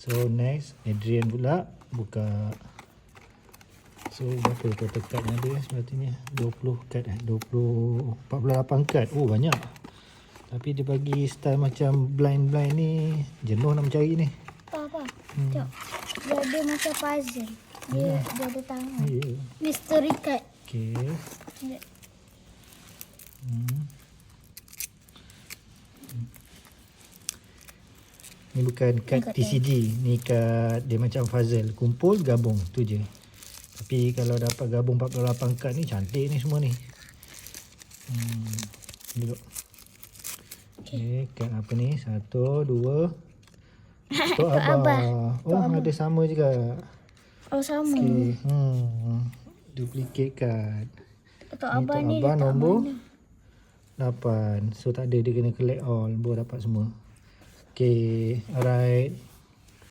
So next Adrian pula buka. So berapa total kad yang ada sepatutnya? 20 kad 48 kad. Oh banyak. Tapi dia bagi style macam blind ni. Jenuh nak mencari ni. Apa? Tengok. Dia ada macam puzzle. Dia ada tangan. Ya. Mystery card. Okey. Ya. Ni bukan kad TCG. Ni kad dia macam puzzle. Kumpul, gabung. Tu je. Tapi kalau dapat gabung 48 kad ni cantik ni semua ni. Duduk. Okey, kad apa ni? 1, 2. Tok Abah. Oh, ada sama juga. Oh sama. Okey. Duplicate kad. Tok Abah ni Abah letak nombor mana? 8. So tak ada, dia kena collect all baru dapat semua. Okay, alright.